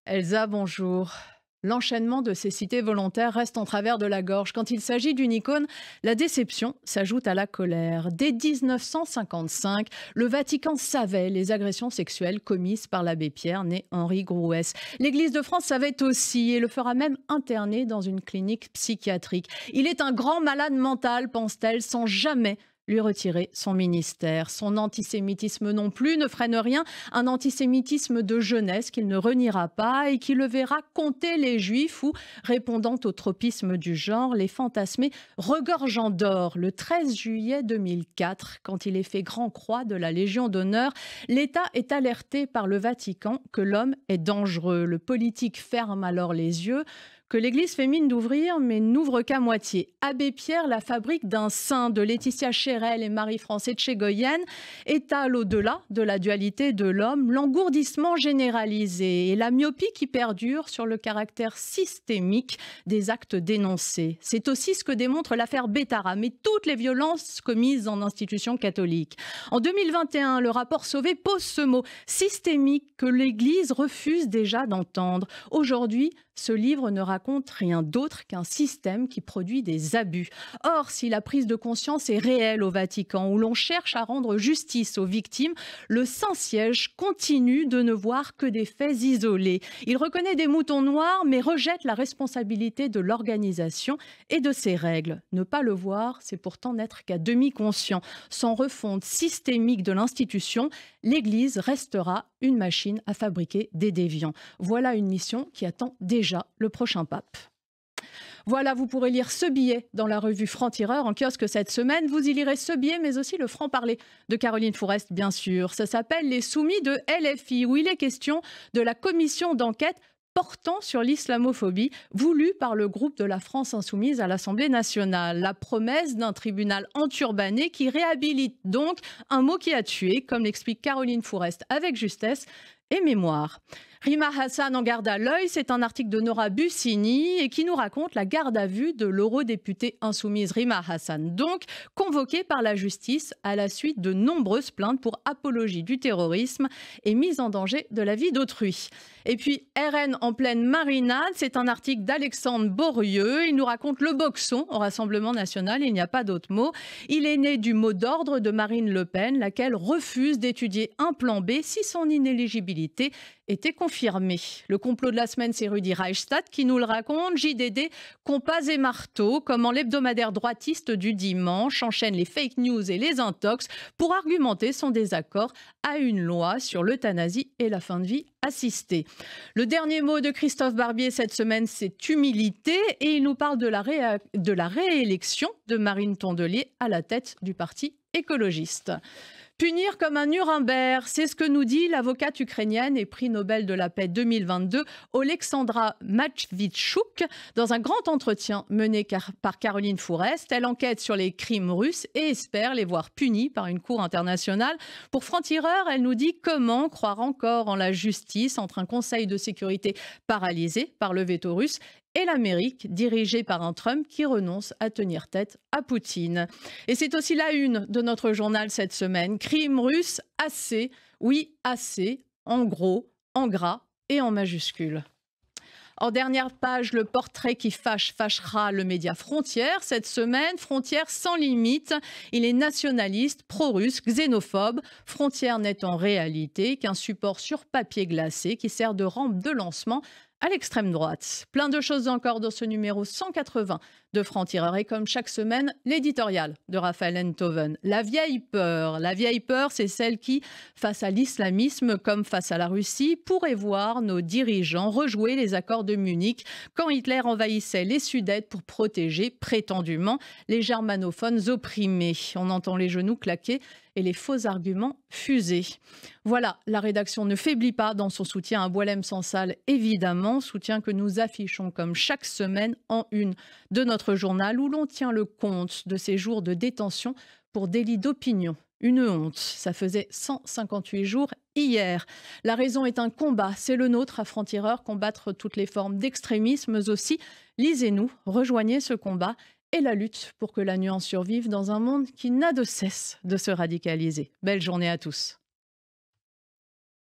Elsa, bonjour. L'enchaînement de ces cités volontaires reste en travers de la gorge. Quand il s'agit d'une icône, la déception s'ajoute à la colère. Dès 1955, le Vatican savait les agressions sexuelles commises par l'abbé Pierre, né Henri Grouès. L'Église de France savait aussi et le fera même interner dans une clinique psychiatrique. Il est un grand malade mental, pense-t-elle, sans jamais lui retirer son ministère. Son antisémitisme non plus ne freine rien, un antisémitisme de jeunesse qu'il ne reniera pas et qui le verra compter les juifs ou, répondant au tropisme du genre, les fantasmer regorgeant d'or. Le 13 juillet 2004, quand il est fait grand croix de la Légion d'honneur, l'État est alerté par le Vatican que l'homme est dangereux. Le politique ferme alors les yeux, que l'Église fait mine d'ouvrir, mais n'ouvre qu'à moitié. Abbé Pierre, la fabrique d'un saint de Laetitia Chérel et Marie-France Etchegoyen, étale au-delà de la dualité de l'homme l'engourdissement généralisé et la myopie qui perdure sur le caractère systémique des actes dénoncés. C'est aussi ce que démontre l'affaire Bétara, mais toutes les violences commises en institutions catholiques. En 2021, le rapport Sauvé pose ce mot systémique que l'Église refuse déjà d'entendre. Aujourd'hui, ce livre ne raconte rien d'autre qu'un système qui produit des abus. Or, si la prise de conscience est réelle au Vatican, où l'on cherche à rendre justice aux victimes, le Saint-Siège continue de ne voir que des faits isolés. Il reconnaît des moutons noirs, mais rejette la responsabilité de l'organisation et de ses règles. Ne pas le voir, c'est pourtant n'être qu'à demi conscient. Sans refonte systémique de l'institution, l'Église restera une machine à fabriquer des déviants. Voilà une mission qui attend déjà le prochain pape. Voilà, vous pourrez lire ce billet dans la revue Franc-Tireur en kiosque cette semaine. Vous y lirez ce billet, mais aussi le franc-parler de Caroline Fourest, bien sûr. Ça s'appelle Les Soumis de LFI, où il est question de la commission d'enquête portant sur l'islamophobie, voulue par le groupe de la France Insoumise à l'Assemblée nationale. La promesse d'un tribunal enturbané qui réhabilite donc un mot qui a tué, comme l'explique Caroline Fourest avec justesse et mémoire. Rima Hassan en garde à l'œil, c'est un article de Nora Bussini et qui nous raconte la garde à vue de l'eurodéputée insoumise Rima Hassan, donc convoquée par la justice à la suite de nombreuses plaintes pour apologie du terrorisme et mise en danger de la vie d'autrui. Et puis RN en pleine marinade, c'est un article d'Alexandre Borieux, il nous raconte le boxon au Rassemblement national, il n'y a pas d'autre mot. Il est né du mot d'ordre de Marine Le Pen, laquelle refuse d'étudier un plan B si son inéligibilité était confirmé. Le complot de la semaine, c'est Rudi Reichstadt qui nous le raconte. JDD, compas et marteau, comment l'hebdomadaire droitiste du dimanche enchaîne les fake news et les intox pour argumenter son désaccord à une loi sur l'euthanasie et la fin de vie assistée. Le dernier mot de Christophe Barbier cette semaine, c'est humilité et il nous parle de la réélection de Marine Tondelier à la tête du parti écologiste. Punir comme un Nuremberg, c'est ce que nous dit l'avocate ukrainienne et prix Nobel de la paix 2022, Oleksandra Matvichuk, dans un grand entretien mené par Caroline Fourest. Elle enquête sur les crimes russes et espère les voir punis par une cour internationale. Pour Franc-Tireur, elle nous dit comment croire encore en la justice entre un Conseil de sécurité paralysé par le veto russe et l'Amérique, dirigée par un Trump qui renonce à tenir tête à Poutine. Et c'est aussi la une de notre journal cette semaine. Crime russe, assez, oui, assez, en gros, en gras et en majuscule. En dernière page, le portrait qui fâchera le média Frontières. Cette semaine, Frontières sans limite. Il est nationaliste, pro-russe, xénophobe. Frontières n'est en réalité qu'un support sur papier glacé qui sert de rampe de lancement à l'extrême droite. Plein de choses encore dans ce numéro 180 de Franc-Tireur. Et comme chaque semaine, l'éditorial de Raphaël Enthoven. La vieille peur, c'est celle qui, face à l'islamisme comme face à la Russie, pourrait voir nos dirigeants rejouer les accords de Munich quand Hitler envahissait les Sudètes pour protéger prétendument les germanophones opprimés. On entend les genoux claquer et les faux arguments fusés. Voilà, la rédaction ne faiblit pas dans son soutien à Boualem Sansal, évidemment, soutien que nous affichons comme chaque semaine en une de notre journal où l'on tient le compte de ces jours de détention pour délit d'opinion. Une honte, ça faisait 158 jours hier. La raison est un combat, c'est le nôtre à Franc-Tireur, combattre toutes les formes d'extrémisme, mais aussi, lisez-nous, rejoignez ce combat et la lutte pour que la nuance survive dans un monde qui n'a de cesse de se radicaliser. Belle journée à tous.